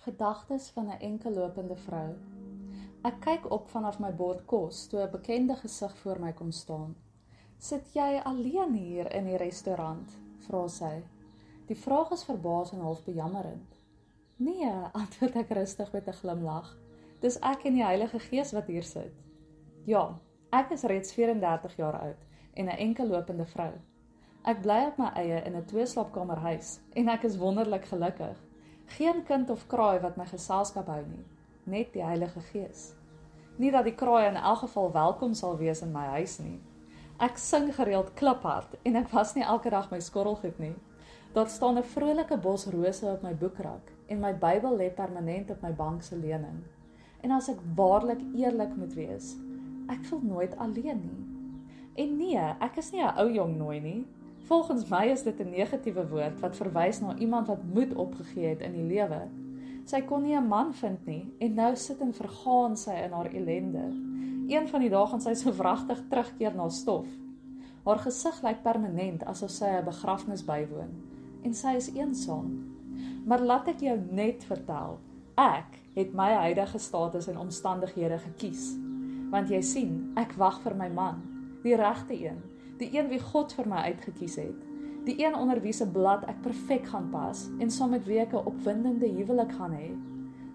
Gedagtes van 'n enkellopende vrou. Ek kyk op vanaf my bord kos toe 'n bekende gesig voor my kom staan. "Sit jy alleen hier in die restaurant?" vra sy. Die vraag is verbaas en half bejammerend. "Nee," antwoord ek rustig met 'n glimlag. "Dis ek en die Heilige Gees wat hier sit." Ja, ek is reeds 34 jaar oud en 'n enkellopende vrou. Ek bly op my eie in 'n 2-slaapkamerhuis en ek is wonderlik gelukkig. Geen kind of kraai wat my geselskap hou nie, net die Heilige Gees. Nie dat die kraai in elk geval welkom sal wees in my huis nie. Ek sing gereeld kliphard en ek was nie elke dag my skorrelgoed nie. Daar staan 'n vrolike bos rose op my boekrak en my Bybel lê permanent op my bank se leuning. En as ek waarlik eerlik moet wees, ek voel nooit alleen nie. En nee, ek is nie 'n ou jong nooi nie. Volgens my is dit 'n negatiewe woord wat verwys na iemand wat moed opgegee het in die lewe. Sy kon nie 'n man vind nie en nou sit en vergaan sy in haar ellende. Een van die dae gaan sy so wragtig terugkeer na stof. Haar gesig lyk permanent asof sy 'n begrafnis bywoon en sy is eensaam. Maar laat ek jou net vertel, ek het my huidige status en omstandighede gekies. Want jy sien, ek wag vir my man, die regte een. Die een wie God vir my uitgekies het, die een onder wie se blad ek perfek gaan pas en saam met wie ek 'n opwindende huwelik gaan hê.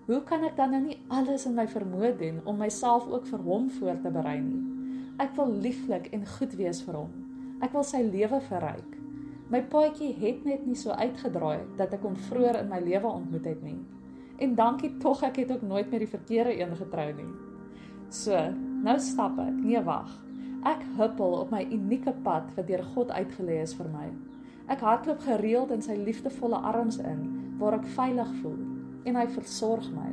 Hoe kan ek dan nou nie alles in my vermoë doen om myself ook vir hom voor te berei nie? Ek wil lieflik en goed wees vir hom. Ek wil sy lewe verryk. My paadjie het net nie so uitgedraai dat ek hom vroeër in my lewe ontmoet het nie. En dankie tog ek het ook nooit met die verkeerde een getrou nie. So, nou stap ek, nee wag. Ek huppel op my unieke pad wat deur God uitgelê is vir my. Ek hardloop gereeld in sy liefdevolle arms in, waar ek veilig voel, en hy versorg my.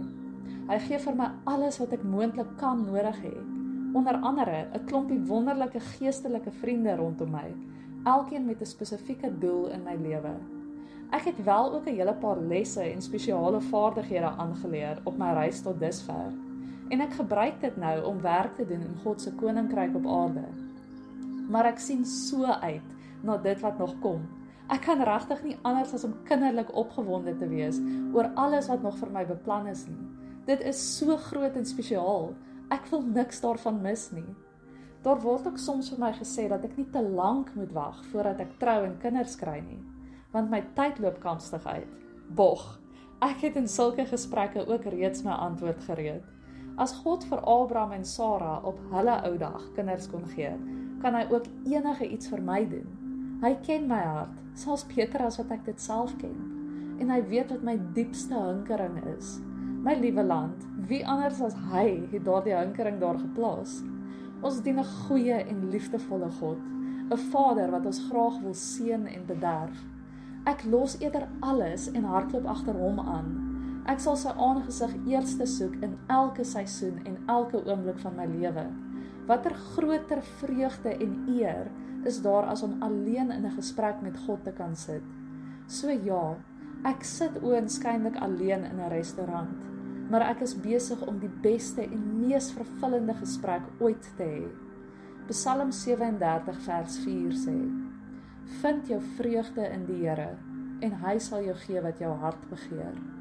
Hy gee vir my alles wat ek moontlik kan nodig hê, onder andere 'n klompie wonderlike geestelike vriende rondom my, elkeen met 'n spesifieke doel in my lewe. Ek het wel ook 'n hele paar lesse en spesiale vaardighede aangeleer op my reis tot dusver. En ek gebruik dit nou om werk te doen in God se koninkryk op aarde. Maar ek sien so uit na dit wat nog kom. Ek kan regtig nie anders as om kinderlik opgewonde te wees oor alles wat nog vir my beplan is nie. Dit is so groot en spesiaal. Ek wil niks daarvan mis nie. Daar word ook soms vir my gesê dat ek nie te lank moet wag voordat ek trou en kinders kry nie, want my tyd loop kanstig uit. Bog, ek het in sulke gesprekke ook reeds my antwoord gereed. As God vir Abraham en Sara op hulle ou dag kinders kon gee, kan hy ook enige iets vir my doen. Hy ken my hart, selfs beter as wat ek dit self ken. En hy weet wat my diepste hinkering is. My liewe land, wie anders as hy het daardie hinkering daar geplaas? Ons dien 'n goeie en liefdevolle God, 'n Vader wat ons graag wil seën en bederf. Ek los eerder alles en hardloop agter hom aan. Ek sal sy aangesig eerste soek in elke seisoen en elke oomblik van my lewe. Watter groter vreugde en eer is daar as om alleen in 'n gesprek met God te kan sit? So ja, ek sit oënskynlik alleen in 'n restaurant, maar ek is besig om die beste en mees vervullende gesprek ooit te hê. Psalm 37 vers 4 sê: "Vind jou vreugde in die Here, en hy sal jou gee wat jou hart begeer."